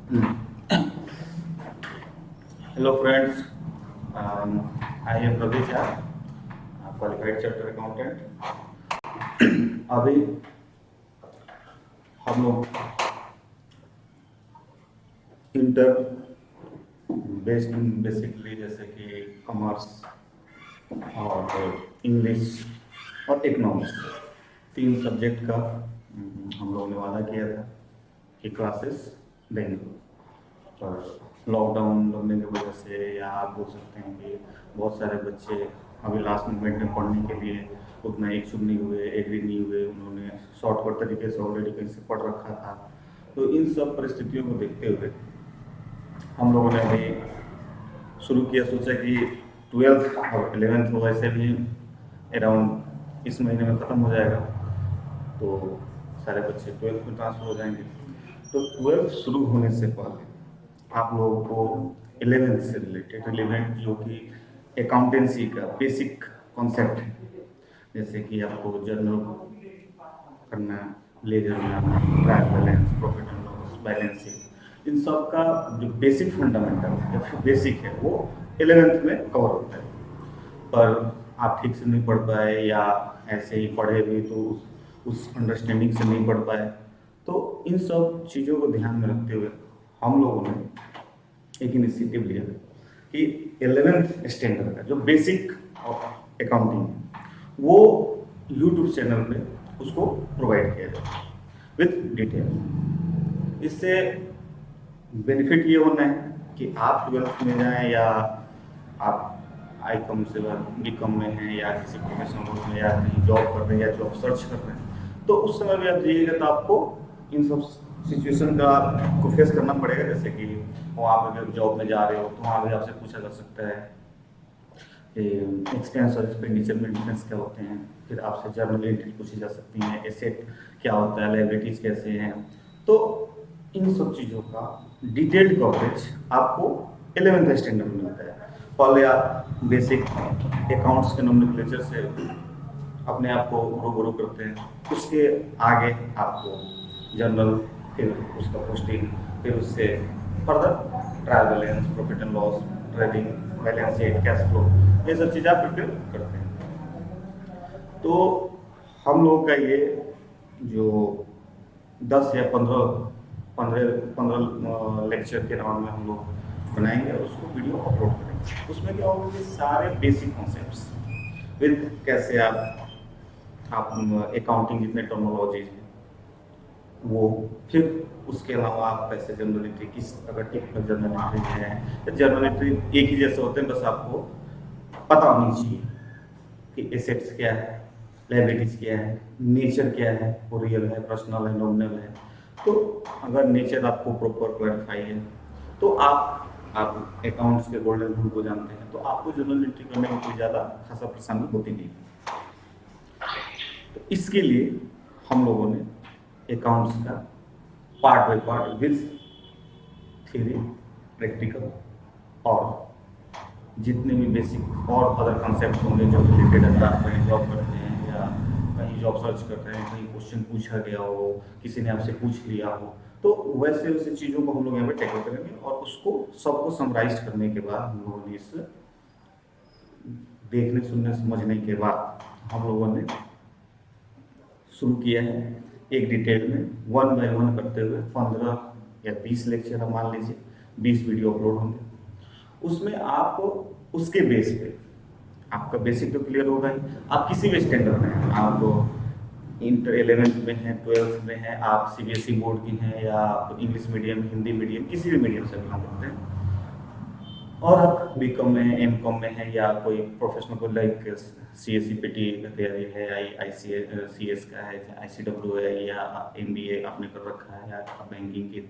Hello friends, I am Ravi Jha, qualified chartered accountant. अभी हम लोग इंटर बेस्ड बेसिकली जैसे कि कॉमर्स और इंग्लिश और इकोनॉमिक्स, तीन सब्जेक्ट का हम लोगों ने वादा किया था कि क्लासेस देंगे। पर लॉकडाउन लगने की वजह से या आप बोल सकते हैं कि बहुत सारे बच्चे अभी लास्ट मोमेंट में पढ़ने के लिए उतना इच्छुक नहीं हुए, एग्री नहीं हुए, उन्होंने शॉर्टकट तरीके से ऑलरेडी कहीं से पढ़ रखा था। तो इन सब परिस्थितियों को देखते हुए हम लोगों ने अभी शुरू किया, सोचा कि 12th और 11th तो वैसे भी अराउंड इस महीने में ख़त्म हो जाएगा, तो सारे बच्चे 12th में ट्रांसफ़र हो जाएंगे। तो 12th शुरू होने से पहले आप लोगों को 11th से रिलेवेंट जो कि अकाउंटेंसी का बेसिक कॉन्सेप्ट है, जैसे कि आपको जर्नल करना, लेजर बनाना, trial balance, profit and loss, balance sheet, इन सब का जो बेसिक फंडामेंटल या फिर बेसिक है वो 11th में कवर होता है। पर आप ठीक से नहीं पढ़ पाए या ऐसे ही पढ़े भी तो उस अंडरस्टैंडिंग से नहीं पढ़ पाए, तो इन सब चीज़ों को ध्यान में रखते हुए हम लोगों ने एक इनिशिएटिव लिया कि 11th स्टैंडर्ड का जो बेसिक अकाउंटिंग है वो यूट्यूब चैनल पे उसको प्रोवाइड किया जाए विथ डिटेल। इससे बेनिफिट ये होना है कि आप 12th में जाएं या आप आई कम से बी कम में हैं या किसी प्रोफेशनल कोर्स में या कहीं जॉब कर रहे हैं या जॉब सर्च कर रहे हैं, तो उस समय भी आप जाइएगा तो आपको इन सब सिचुएशन का को फेस करना पड़ेगा। जैसे कि वहाँ पे अगर जॉब में जा रहे हो तो वहाँ भी आपसे पूछा जा सकता है कि एक्सपेंस और एक्सपेंडिचर में डिफरेंस क्या होते हैं, फिर आपसे जर्नल एंट्री पूछी जा सकती हैं, एसेट क्या होता है, लायबिलिटीज कैसे हैं। तो इन सब चीज़ों का डिटेल्ड कवरेज आपको 11th स्टैंडर्ड में मिलता है। पहले आप बेसिक अकाउंट्स के नोमेनक्लेचर से अपने आप को रूबरू करते हैं, उसके आगे आपको जर्नल, फिर उसका पोस्टिंग, फिर उससे further trial balance, profit and loss, trading, balance sheet, cash flow, ये सब चीज़ें आप प्रिपेयर करते हैं। तो हम लोगों का ये जो 10 या 15 लेक्चर के राउंड में हम लोग बनाएंगे और उसको वीडियो अपलोड करेंगे। उसमें क्या होगा कि सारे बेसिक कॉन्सेप्ट्स विद कैसे आप अकाउंटिंग जितने टर्मिनोलॉजीज हैं वो, फिर उसके अलावा आप पैसे जर्नल एंट्री किस अगर टिपिकल जर्नल एंट्री है या जर्नल एंट्री एक ही जैसे होते हैं, बस आपको पता होनी चाहिए कि एसेट्स क्या है, लायबिलिटीज क्या है, नेचर क्या है, वो रियल है, पर्सनल है, नॉमिनल है। तो अगर नेचर आपको प्रॉपर क्लैरिफाई है तो आप अकाउंट्स के गोल्डन रूल को जानते हैं, तो आपको जर्नल एंट्री करने में कोई ज़्यादा खासा परेशानी होती नहीं। तो इसके लिए हम लोगों ने अकाउंट्स का part by part with theory, practical और जितने भी बेसिक और अदर कंसेप्ट होंगे जो रिलेटेड अगर आप कहीं जॉब करते हैं या कहीं जॉब सर्च कर रहे हैं, कहीं क्वेश्चन पूछा गया हो, किसी ने आपसे पूछ लिया हो, तो वैसे वैसे चीज़ों को हम लोग यहाँ पे टैकल करेंगे और उसको सबको समराइज करने के बाद हम लोगों ने इस देखने, सुनने, समझने के बाद हम लोगों ने शुरू किया है एक डिटेल में 1 बाय 1 करते हुए 15 या 20 लेक्चर आप मान लीजिए, 20 वीडियो अपलोड होंगे। उसमें आप उसके बेस पे आपका बेसिक तो क्लियर होगा ही, आप किसी भी स्टैंडर्ड में हैं, आप इंटर 11th में हैं, 12th में हैं, आप सीबीएसई बोर्ड की हैं या आप इंग्लिश मीडियम, हिंदी मीडियम, किसी भी मीडियम से बिलोंग करते हैं, और आप बीकॉम में, एमकॉम में हैं या कोई प्रोफेशनल को लाइक सीएससी पीटी का तैयारी है, आईसीएस का है, आईसीडब्ल्यू है या एमबीए आपने कर रखा है या आप बैंकिंग की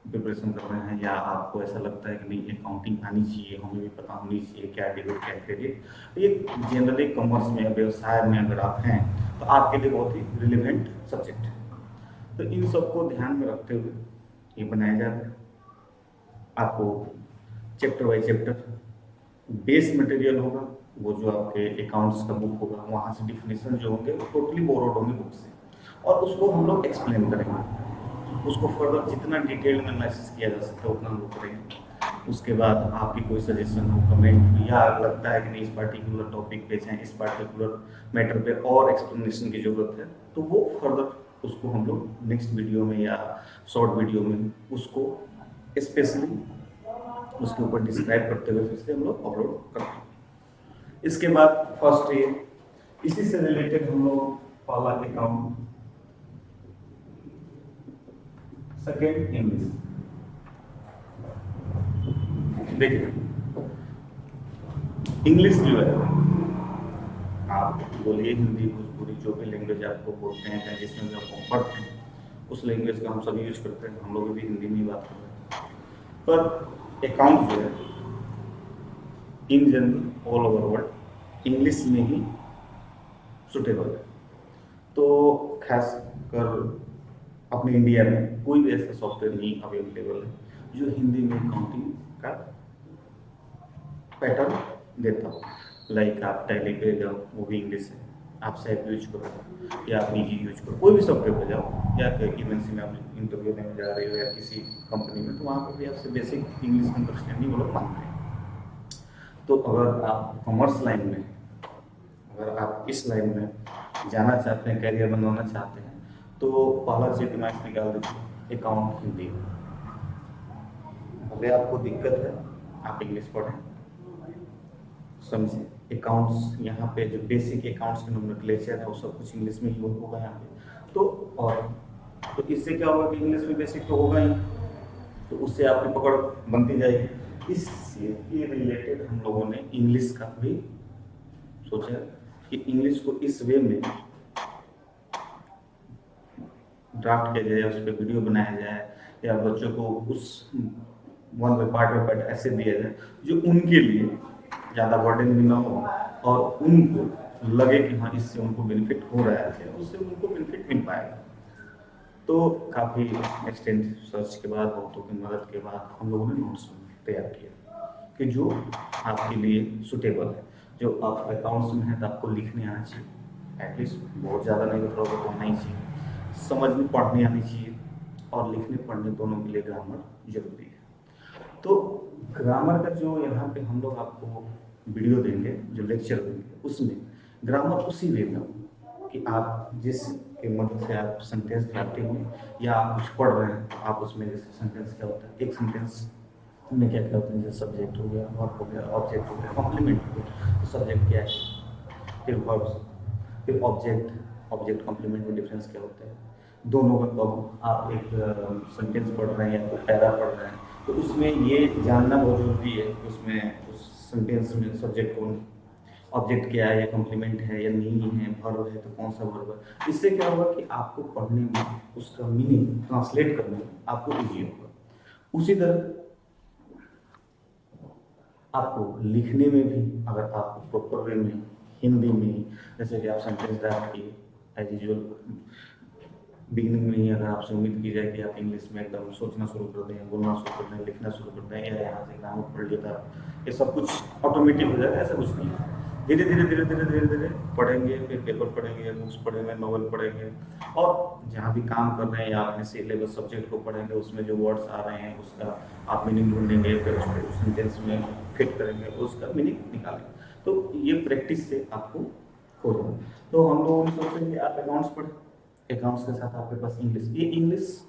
प्रिपरेशन कर रहे हैं या आपको ऐसा लगता है कि नहीं अकाउंटिंग आनी चाहिए, हमें भी पता होनी चाहिए क्या डेबिट क्या क्रेडिट, तो ये जनरली कॉमर्स में, व्यवसाय में अगर आप हैं तो आपके लिए बहुत ही रिलेवेंट सब्जेक्ट है। तो इन सबको ध्यान में रखते हुए ये बनाया जा रहा है। आपको chapter by chapter base material होगा, वो जो आपके अकाउंट्स का बुक होगा वहाँ से डिफिनेशन जो होंगे वो टोटली बोरोड होंगे बुक से, और उसको हम लोग एक्सप्लेन करेंगे। उसको फर्दर जितना डिटेल में मैसेज किया जा सकता है उतना हम लोग करेंगे। उसके बाद आपकी कोई सजेशन हो, कमेंट, या लगता है कि नहीं इस पर्टिकुलर टॉपिक पे चाहे इस पर्टिकुलर मैटर पे और एक्सप्लेनेशन की ज़रूरत है, तो वो फर्दर उसको हम लोग नेक्स्ट वीडियो में या शॉर्ट वीडियो में उसको स्पेशली उसके ऊपर डिस्क्राइब करते हुए फिर से हम लोग अपलोड करते हैं। इसके बाद फर्स्ट ये, इसी से रिलेटेड हम लोग पहला अकाउंट, सेकेंड इंग्लिश। देखिए इंग्लिश जो है, आप बोलिए हिंदी भोजपुरी जो भी लैंग्वेज आपको बोलते हैं चाहे जिसमें भी आप कंफर्ट हैं, उस लैंग्वेज का हम सभी यूज करते हैं, हम लोग भी हिंदी में ही बात कर रहे हैं। पर अकाउंट जो है in general all over world English में ही सुटेबल है। तो खास कर अपने इंडिया में कोई भी ऐसा सॉफ्टवेयर नहीं अवेलेबल है जो हिंदी में अकाउंटिंग का पैटर्न देता हो। लाइक आप टैली पे जाओ, वो भी इंग्लिश है, आप सैप यूज करो या आप बीजी यूज करो, कोई भी सॉफ्टवेयर पे जाओ, या इवेंसी में आप इंटरव्यू देने जा रहे हो या किसी कंपनी में, तो वहाँ पर भी आपसे बेसिक इंग्लिश अंडरस्टैंडिंग वो लोग मांगते हैं। तो अगर आप कॉमर्स लाइन में, अगर आप इस लाइन में जाना चाहते हैं, कैरियर बनवाना चाहते हैं, तो पहला चीज दिमाग से निकाल दीजिए अकाउंट हिंदी। भले आपको दिक्कत है, आप इंग्लिश पढ़ें, समझे अकाउंट्स यहाँ पे जो बेसिक अकाउंट्स के नोमेनक्लेचर है वो सब कुछ इंग्लिश में ही होगा यहाँ पे। तो और तो इससे क्या होगा कि इंग्लिश में बेसिक तो होगा ही, तो उससे आपकी पकड़ बनती जाएगी। इससे ये रिलेटेड हम लोगों ने इंग्लिश का भी सोचा कि इंग्लिश को इस वे में ड्राफ्ट किया जाए, उस पर वीडियो बनाया जाए, या बच्चों को उस वन बाई पार्ट ऐसे दिया जाए जो उनके लिए ज़्यादा बर्डन भी ना हो और उनको लगे कि हाँ इससे उनको बेनिफिट हो रहा है, उससे उनको बेनिफिट मिल पाएगा। तो काफ़ी एक्सटेंड सर्च के बाद, बहुतों की मदद के बाद हम लोगों ने नोट्स तैयार किया कि जो आपके लिए सुटेबल है। जो आप अकाउंट्स में है तो आपको लिखने आना चाहिए, एटलीस्ट बहुत ज़्यादा नहीं तो थोड़ा बहुत आना ही चाहिए, समझने पढ़ने आनी चाहिए, और लिखने पढ़ने दोनों के लिए ग्रामर जरूरी है। तो ग्रामर का जो यहाँ पे हम लोग आपको वीडियो देंगे, जो लेक्चर देंगे, उसमें ग्रामर उसी वे में हो कि आप जिस के मदद से आप सेंटेंस ड्राफ्टिंग में या आप कुछ पढ़ रहे हैं, आप उसमें जैसे सेंटेंस क्या होता है, एक सेंटेंस में क्या क्या होता है, जैसे सब्जेक्ट हो गया, वर्ब हो गया, ऑब्जेक्ट हो गया, कॉम्प्लीमेंट हो गया। तो सब्जेक्ट क्या है, फिर वर्ब्स, फिर ऑब्जेक्ट, ऑब्जेक्ट कॉम्प्लीमेंट में डिफरेंस क्या होता है, दोनों का कब आप एक सेंटेंस पढ़ रहे हैं या तो पैरा पढ़ रहे हैं, तो उसमें ये जानना बहुत जरूरी है कि उसमें उस सेंटेंस में सब्जेक्ट कौन, ऑब्जेक्ट क्या है, या कॉम्प्लीमेंट है या नहीं है, वर्ब है तो कौन सा वर्ब है। इससे क्या होगा कि आपको पढ़ने में, उसका मीनिंग ट्रांसलेट करने में आपको ईजी होगा। उसी तरह आपको लिखने में भी, अगर आपको प्रॉपर वे में हिंदी में, जैसे कि आप सेंटेंस ड्राफ्ट किए एज यूजुअल, बिगिनिंग में ही अगर आपसे उम्मीद की जाए कि आप इंग्लिश में एकदम सोचना शुरू कर दें, बोलना शुरू कर दें, लिखना शुरू कर दें, या यहाँ से ग्रामर पढ़ लेता, ये सब कुछ ऑटोमेटिक हो जाएगा, ऐसा कुछ नहीं है। धीरे धीरे धीरे धीरे धीरे धीरे पढ़ेंगे, फिर पेपर पढ़ेंगे, बुक्स पढ़ेंगे, नॉवल पढ़ेंगे, और जहाँ भी काम कर रहे हैं या अपने सिलेबस सब्जेक्ट को पढ़ेंगे, उसमें जो वर्ड्स आ रहे हैं उसका आप मीनिंग ढूंढेंगे, फिर उसको सेंटेंस में फिट करेंगे, उसका मीनिंग निकालेंगे। तो ये प्रैक्टिस से आपको हो जाएगा। तो हम लोगों ने सोचा कि आप अकाउंट्स पढ़ें, अकाउंट्स के साथ आपके पास इंग्लिश, ये इंग्लिश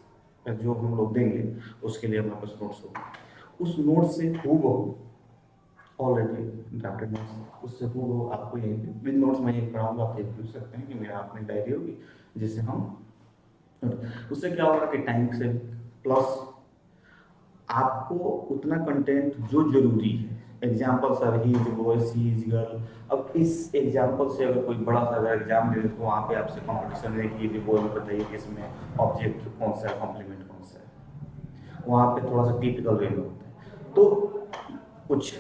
जो हम लोग देंगे उसके लिए हमारे पास नोट्स होगा, उस नोट से हूबहू ऑलरेडी ड्राफ्टेड नोट्स, उससे हूबहू आपको यहीं पे विद नोट्स मैं यहीं पढ़ाऊंगा, आप ये पूछ सकते हैं कि मेरा अपनी डायरी होगी जिससे हम, उससे क्या होगा कि टाइम से प्लस आपको उतना कंटेंट जो जरूरी है, example sir he is boy she is girl, अब इस एग्जाम्पल से अगर कोई बड़ा सा अगर एग्जाम दे तो वहाँ पे आपसे कॉम्पिटिशन है कि ये बॉय बताइए कि इसमें ऑब्जेक्ट कौन सा है, कॉम्प्लीमेंट कौन सा है, वहाँ पे थोड़ा सा टिपिकल वे में होता है। तो कुछ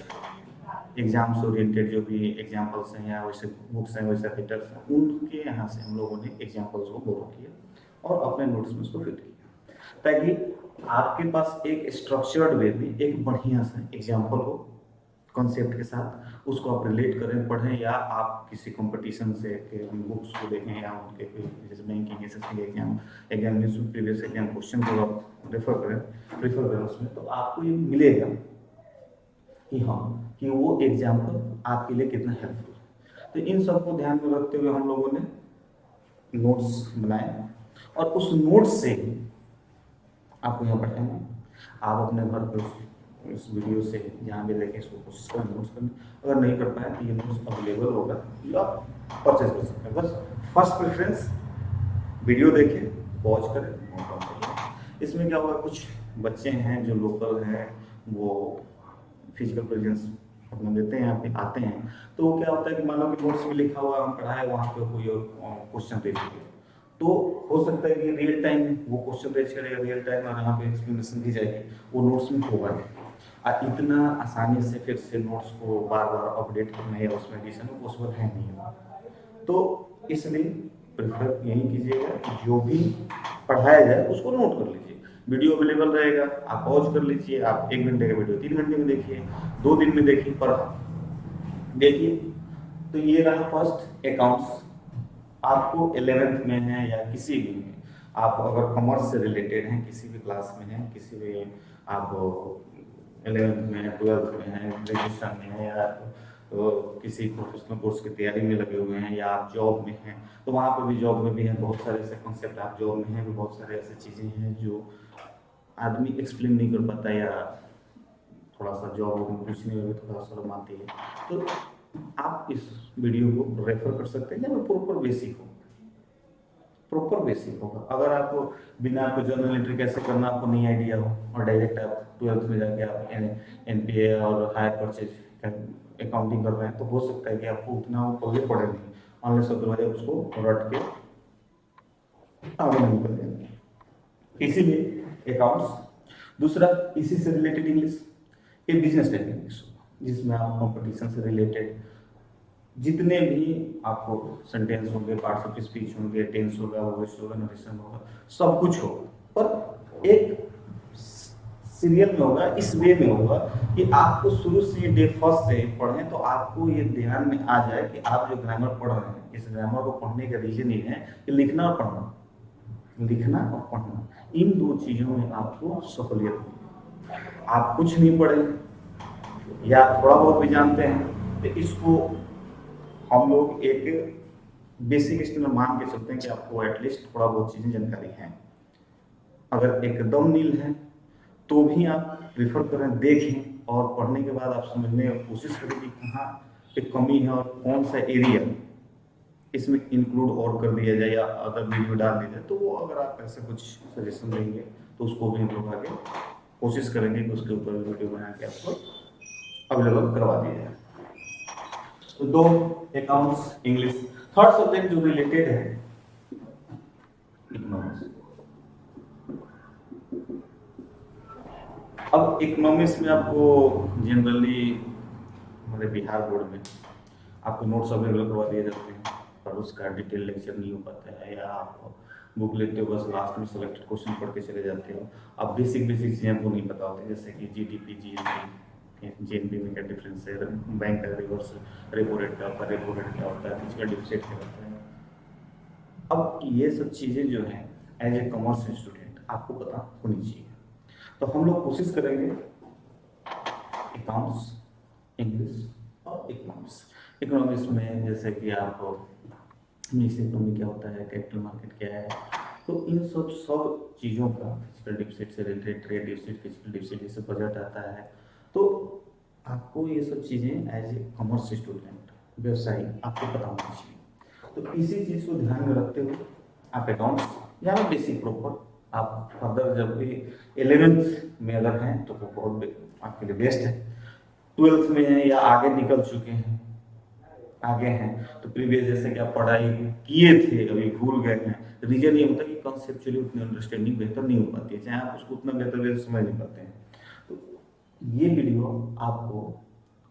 एग्जाम्स ओरिएंटेड जो भी एग्जाम्पल्स हैं या वैसे बुक्स हैं, वैसे राइटर्स हैं, उनके यहाँ से हम लोगों ने एग्जाम्पल्स को बोरो किया और अपने नोट्स में उसको फिट किया, ताकि आपके पास एक स्ट्रक्चर्ड वे में एक बढ़िया सा एग्जाम्पल हो कॉन्सेप्ट के साथ उसको आप रिलेट करें, पढ़ें, या आप किसी कंपटीशन से के बुक्स को देखें, या उनके कोई जैसे बैंकिंग एसएससी एग्जाम में प्रीवियस एग्जाम क्वेश्चन को आप प्रेफर करें उसमें, तो आपको ये मिलेगा कि हाँ, कि वो एग्जाम्पल आपके लिए कितना हेल्पफुल है। तो इन सबको ध्यान में रखते हुए हम लोगों ने नोट्स बनाए, और उस नोट्स से ही आपको यहाँ पढ़ेंगे। आप अपने घर पर इस वीडियो से जहाँ भी देखें इसको कोशिश करें नोट्स करने, अगर नहीं कर पाए तो ये नोट्स अवेलेबल होगा, या परचेज कर सकते हैं। बस फर्स्ट प्रेफरेंस वीडियो देखें, वॉच करें, नोट डाउन करें। इसमें क्या होगा, कुछ बच्चे हैं जो लोकल हैं, वो फिजिकल प्रेजेंस अपना देते हैं, यहाँ पे आते हैं, तो वो क्या होता है कि मान लो कि नोट्स में लिखा हुआ हम पढ़ाए, वहाँ पे कोई और क्वेश्चन रेज किया, तो हो सकता है कि रियल टाइम वो क्वेश्चन रेज करेगा, रियल टाइम और यहाँ पे एक्सप्लेनेशन दी जाएगी, वो नोट्स में होगा नहीं। इतना आसानी से फिर से नोट्स को बार बार अपडेट करना या उसमें एडिशन पॉसिबल है नहीं होगा। तो इसलिए प्रेफर यही कीजिएगा कि जो भी पढ़ाया जाए उसको नोट कर लीजिए। वीडियो अवेलेबल रहेगा, आप पॉज कर लीजिए, आप 1 घंटे का वीडियो 3 घंटे में देखिए, 2 दिन में देखिए, पर देखिए। तो ये रहा फर्स्ट अकाउंट्स। आपको 11th में है या किसी भी में, आप अगर कॉमर्स से रिलेटेड हैं, किसी भी क्लास में हैं, किसी भी आप 11th में है, 12th में है, ग्रेजुएशन में है, या तो किसी प्रोफेशनल कोर्स की तैयारी में लगे हुए हैं, या आप जॉब में हैं, तो वहाँ पर भी जॉब में भी हैं बहुत सारे ऐसे कॉन्सेप्ट, आप जॉब में हैं भी बहुत सारे ऐसे चीज़ें हैं जो आदमी एक्सप्लेन नहीं कर पाता, या थोड़ा सा जॉब में पूछने में भी थोड़ा शर्म आती है, तो आप इस वीडियो को रेफर कर सकते हैं, जब प्रॉपर बेसिक होगा। अगर आपको बिना आपको जर्नल एंट्री कैसे करना आपको नहीं आइडिया हो, और डायरेक्ट आप 12th में जाके आप एनपीए और हायर परचेज अकाउंटिंग कर रहे हैं, तो हो सकता है कि आपको उतना वो पहले पड़े नहीं, अनलेस अदरवाइज उसको रट के आगे नहीं कर देंगे। इसीलिए अकाउंट्स। दूसरा, इसी से रिलेटेड इंग्लिश, ये बिजनेस टाइप इंग्लिश होगा, जिसमें आप कंपटीशन से रिलेटेड जितने भी आपको सेंटेंस होंगे, पार्ट्स ऑफ स्पीच होंगे, टेंस होगा, वॉइस होगा, नरेशन होगा, सब कुछ होगा, पर एक सीरियल में होगा, इस वे में होगा कि आपको शुरू से डे फर्स्ट से पढ़ें तो आपको ये ध्यान में आ जाए कि आप जो ग्रामर पढ़ रहे हैं, इस ग्रामर को पढ़ने का रीजन ये है कि लिखना और पढ़ना, इन दो चीजों में आपको सहूलियत मिले। आप कुछ नहीं पढ़े या थोड़ा बहुत भी जानते हैं, तो इसको हम लोग एक बेसिक स्टैंडर्ड मान के चलते हैं कि आपको एटलीस्ट थोड़ा बहुत चीजें जानकारी है। अगर एकदम नील है तो भी आप प्रेफर करें, देखें, और पढ़ने के बाद आप समझने की कोशिश करें कि कहाँ पे कमी है और कौन सा एरिया इसमें इंक्लूड और कर दिया जाए या अदर वीडियो डाल दिया जाए। तो वो अगर आप ऐसे कुछ सजेशन देंगे तो उसको भी हम लोग आगे कोशिश करेंगे कि उसके ऊपर वीडियो बना के आपको अवेलेबल करवा दिया जाए। तो 2 अकाउंट्स, इंग्लिश। थर्ड सब्जेक्ट जो रिलेटेड है इकोनॉमिक्स। अब इकोनॉमिक्स में आपको जनरली हमारे बिहार बोर्ड में आपको नोट्स अवेलेबल करवा दिए जाते हैं, पर उसका डिटेल लेक्चर नहीं हो पाता है, या आप बुक लेते हो बस लास्ट में सेलेक्टेड क्वेश्चन पढ़ के चले जाते हो। अब बेसिक चीज़ें आपको नहीं पता होती, जैसे कि जीडीपी, जीएनपी में क्या डिफरेंस है, बैंक का रिवर्स रेपो रेट क्या होता है, रेपो रेट क्या होता है, फिजिकल डिपॉजिट क्या होता है। अब ये सब चीज़ें जो हैं एज ए कॉमर्स स्टूडेंट आपको पता होनी चाहिए। तो हम लोग कोशिश करेंगे अकाउंट्स, इंग्लिश और इकोनॉमिक्स। इकोनॉमिक्स में जैसे कि आप मिक्स इकोनॉमी क्या होता है, कैपिटल मार्केट क्या है, तो इन सब चीज़ों का फिजिकल डिफिसिट से related, trade deficit, physical deficit, जैसे बजट आता है, तो आपको ये सब चीज़ें एज ए कॉमर्स स्टूडेंट, व्यवसायी, आपको पता होनी चाहिए। तो इसी चीज़ को ध्यान में रखते हुए आप अकाउंट्स या बेसिक प्रॉपर आप फर्दर जब भी 11th में अगर हैं तो वो बहुत आपके लिए बेस्ट है। 12th में है या आगे निकल चुके हैं, आगे हैं, तो प्रीवियस जैसे कि आप पढ़ाई किए थे अभी भूल गए हैं, रीजन ये होता है कि कॉन्सेप्चुअली उतनी अंडरस्टैंडिंग बेहतर नहीं हो पाती है, चाहे आप उसको उतना बेहतर वे समझ नहीं पाते हैं। तो ये वीडियो आपको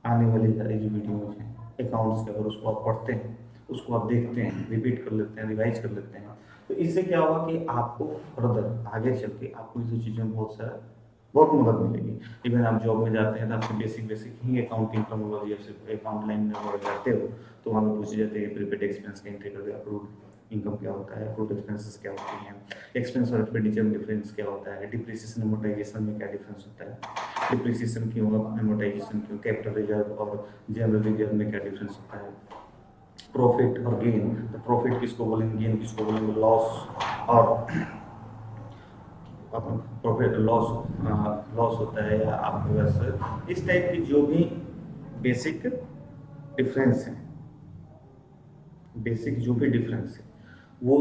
आने वाली सारी जो वीडियोज हैं अकाउंट्स के, अगर उसको आप पढ़ते हैं, उसको आप देखते हैं, रिपीट कर लेते हैं, रिवाइज कर लेते हैं, तो इससे क्या होगा कि आपको फर्दर आगे चल के आपको इस चीज़ों में बहुत सारा बहुत मदद मिलेगी। इवन आप जॉब में जाते हैं तो आपसे बेसिक ही अकाउंटिंग टर्मिनोलॉजी, आपसे अकाउंट लाइन में वर्क करते हो तो वहाँ पे पूछे जाते हैं प्रीपेड एक्सपेंस का एंट्री कर दे, अप्रूव्ड इनकम क्या होता है, अप्रूव्ड एक्सपेंसेस क्या होती हैं, एक्सपेंस और एक्सपेंडिचर में डिफरेंस क्या होता है, डिप्रिसिएशन अमोर्टाइजेशन में क्या डिफरेंस होता है, डिप्रिसिएशन क्यों, अमोर्टाइजेशन क्यों, कैपिटल रिजर्व और जनरल रिजर्व में क्या डिफरेंस होता है, प्रॉफिट और गेन, तो प्रॉफिट किसको बोलेंगे, गेन किसको बोलेंगे, लॉस और प्रॉफिट लॉस, लॉस होता है या आपको वैसे इस टाइप की जो भी बेसिक डिफरेंस है, बेसिक जो भी डिफरेंस है वो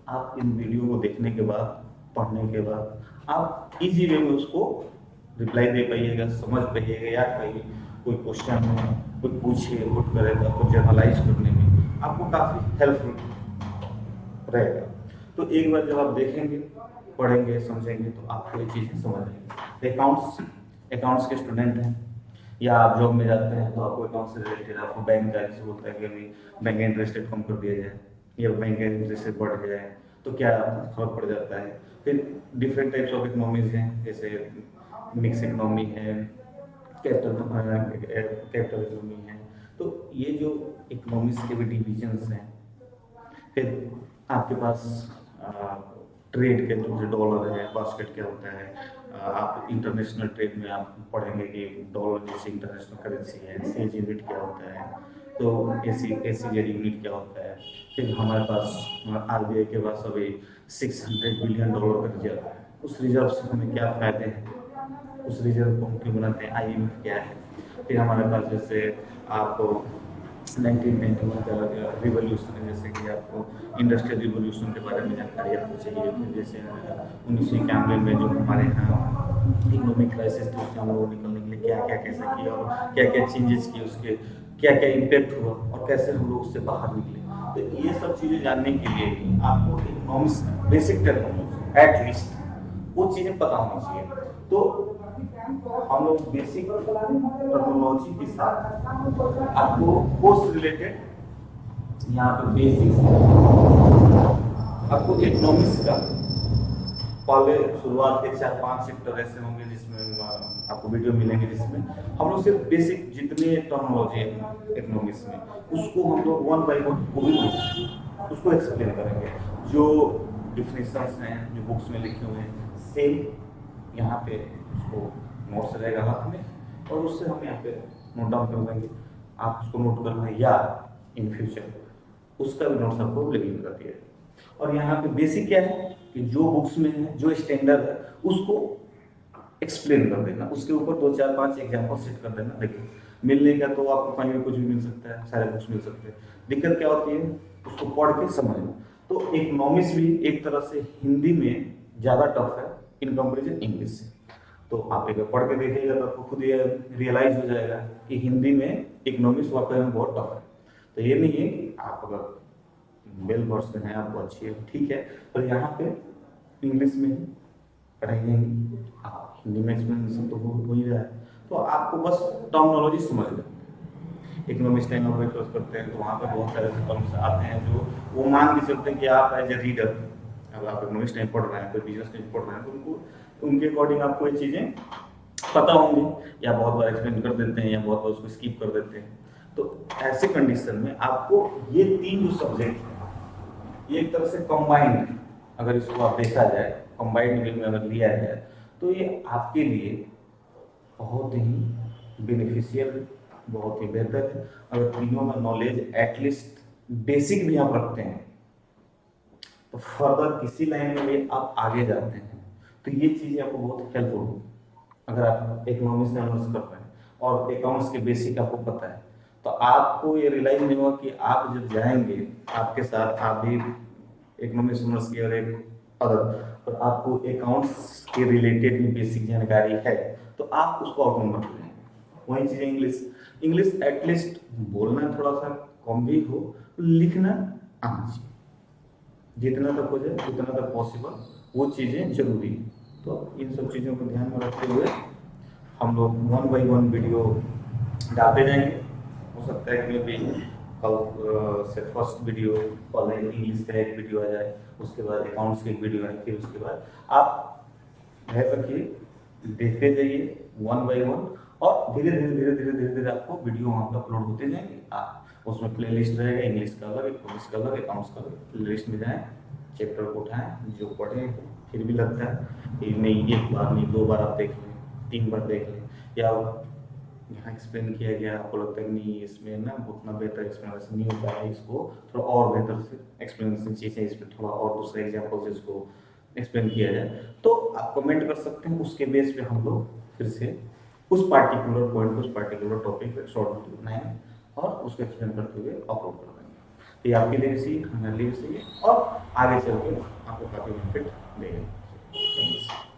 आप इन वीडियो को देखने के बाद, पढ़ने के बाद आप इजी वे में उसको रिप्लाई दे पाइएगा, समझ पाइएगा, याद पाइए। कोई क्वेश्चन में कोई पूछे पुट करेगा, कुछ जर्नलाइज करने में आपको काफ़ी हेल्पफुल रहेगा। तो एक बार जब आप देखेंगे, पढ़ेंगे, समझेंगे तो आपको ये चीज़ें समझ आएंगी। अकाउंट्स, अकाउंट्स के स्टूडेंट हैं या आप जॉब में जाते हैं तो आपको अकाउंट से रिलेटेड आपको बैंक का जैसे बोलता है कि अभी बैंक का इंटरेस्ट रेट कम कर दिया जाए या बैंक का इंटरेस्ट रेट बढ़ जाए तो क्या फर्क पड़ जाता है। फिर डिफरेंट टाइप्स ऑफ इकोनॉमीज हैं, जैसे मिक्स इकोनॉमी है, कैपिटल इकोनॉमी है। तो ये जो इकोनॉमिक्स के भी डिविजन्स हैं। फिर आपके पास ट्रेड के जो डॉलर है, बास्केट क्या होता है, आप इंटरनेशनल ट्रेड में आप पढ़ेंगे कि डॉलर जैसे इंटरनेशनल करेंसी है, सीज यूनिट क्या होता है, तो एसी यूनिट क्या होता है। फिर हमारे पास आरबीआई के पास अभी $600 बिलियन का रिजर्व है। उस रिजर्व से हमें क्या फायदे हैं, उस रिजर्व को हम क्यों बनाते हैं, आईएमएफ क्या है। फिर हमारे पास जैसे आपको 1991 का रिवोल्यूशन है, जैसे कि आपको इंडस्ट्रियल रिवोल्यूशन के बारे में जानकारी आपको चाहिए। फिर जैसे 1991 में जो हमारे यहाँ इकोनॉमिक क्राइसिस थी उससे हम लोग निकलने के लिए क्या क्या कैसे किया और क्या क्या चेंजेस किए, उसके क्या क्या इम्पैक्ट हुआ और कैसे हम लोग उससे बाहर निकले। तो ये सब चीज़ें जानने के लिए आपको इकोनॉमिक्स बेसिक टेक्नोलॉजी एटलीस्ट वो चीज़ें पता होनी चाहिए। तो हम लोग बेसिक टेक्नोलॉजी के साथ आपको पोस्ट रिलेटेड यहाँ पे बेसिक्स आपको इकोनॉमिक्स का पहले शुरुआत के 4-5 चैप्टर ऐसे होंगे जिसमें आपको वीडियो मिलेंगे जिसमें हम लोग सिर्फ बेसिक जितने टेक्नोलॉजी है इकोनॉमिक्स में उसको हम लोग 1 बाय 1 उसको एक्सप्लेन करेंगे। जो डिफिनेशंस हैं जो बुक्स में लिखे हुए हैं सेम यहाँ पे उसको नोट्स रहेगा हाथ में और उससे हम यहाँ पे नोट डाउन कर देंगे। आप उसको नोट कर लें या इन फ्यूचर उसका भी नोट्स आपको लिखने कर दिया। और यहाँ पे बेसिक क्या है कि जो बुक्स में है जो स्टैंडर्ड है उसको एक्सप्लेन कर देना, उसके ऊपर 2-4-5 एग्जाम्पल सेट कर देना। देखिए मिलने का तो आपको कहीं भी कुछ भी मिल सकता है, सारे बुक्स मिल सकते हैं, दिक्कत क्या होती है उसको पढ़ के समझना। तो इकोनॉमिक्स भी एक तरह से हिंदी में ज़्यादा टफ है इन कंपेरिजन इंग्लिश से। तो आप एक पढ़ के देखिएगा तो आपको खुद ये रियलाइज हो जाएगा कि हिंदी में इकोनॉमिक्स वाकई में बहुत टफ है। तो ये नहीं है कि आप अगर वेल वर्स्ड हैं आपको अच्छी है ठीक है, पर यहाँ पे इंग्लिश में पढ़ाई जाएंगी, आप हिंदी में एक्सप्लेनेशन तो हो ही रहा है। तो आपको बस टर्मिनोलॉजी समझ लो। इकोनॉमिक्स टाइम में कोर्स करते हैं तो वहाँ पे बहुत सारे टर्म्स आते हैं जो वो मान के चलते हैं कि आप एज ए रीडर अगर आप इकोनॉमिक्स टाइम पढ़ रहे हैं, कोई बिजनेस टाइम पढ़ रहे हैं तो उनको उनके अकॉर्डिंग आपको ये चीज़ें पता होंगी या बहुत बार एक्सप्लेन कर देते हैं या बहुत बार उसको स्किप कर देते हैं। तो ऐसे कंडीशन में आपको ये 3 जो सब्जेक्ट हैं ये एक तरह से कंबाइंड, अगर इसको आप देखा जाए कंबाइंड वे में अगर लिया जाए तो ये आपके लिए बहुत ही बेनिफिशियल है, बहुत ही बेहतर है। अगर तीनों में नॉलेज एटलीस्ट बेसिक भी आप रखते हैं तो फर्दर किसी लाइन में भी आप आगे जाते हैं तो ये चीज़ें आपको बहुत हेल्पफुल होगी। अगर आप इकोनॉमिक्स में ऑनर्स कर रहे हैं और अकाउंट्स के बेसिक आपको पता है तो आपको ये रियलाइज नहीं होगा कि आप जब जाएंगे आपके साथ आप भी इकोनॉमिक्स ऑनर्स की और एक अदर और आपको अकाउंट्स के रिलेटेड भी बेसिक जानकारी है तो आप उसको आउटकम कर लेंगे। वही चीज़ इंग्लिश, इंग्लिश एटलीस्ट बोलना थोड़ा सा कम भी हो, लिखना आना चाहिए, जितना तक हो जाए उतना तक पॉसिबल वो चीज़ें जरूरी है। तो इन सब चीज़ों को ध्यान में रखते हुए हम लोग 1 बाय 1 वीडियो डालते जाएंगे। हो सकता है कि भी कल से फर्स्ट वीडियो पहले इंग्लिश का एक वीडियो आ जाए, उसके बाद अकाउंट्स की एक वीडियो आए, फिर उसके बाद आप रह सकिए देखते जाइए वन बाय वन, और धीरे धीरे धीरे धीरे धीरे धीरे आपको वीडियो वहाँ पे अपलोड होते जाएंगे। आप उसमें प्ले लिस्ट रहेगा, इंग्लिश का अलग, इकोनॉमिक्स का अलग, अकाउंट्स का अलग। प्ले लिस्ट में जाएँ, चैप्टर को उठाएं, जो पढ़ें, फिर भी लगता है कि नहीं एक बार नहीं 2 बार आप देख लें, 3 बार देख लें, या यहाँ एक्सप्लेन किया गया आपको लगता है कि नहीं इसमें ना उतना बेहतर एक्सप्लेनेशन नहीं हो पाया, इसको थोड़ा और बेहतर से एक्सप्लेनेशन चाहिए, इसमें थोड़ा और दूसरे एग्जाम्पल से इसको एक्सप्लेन किया जाए, तो आप कमेंट कर सकते हैं। उसके बेस पे हम लोग फिर से उस पार्टिकुलर पॉइंट, उस पार्टिकुलर टॉपिक पे शॉर्ट वीडियो बनाएंगे और उसको एक्सप्लेन करते हुए अपलोड कर देंगे। तो ये आपके लिए भी सही, हमारे लिए भी सही है, और आगे चल के आपको काफ़ी बेनिफिट देगा। Thank you.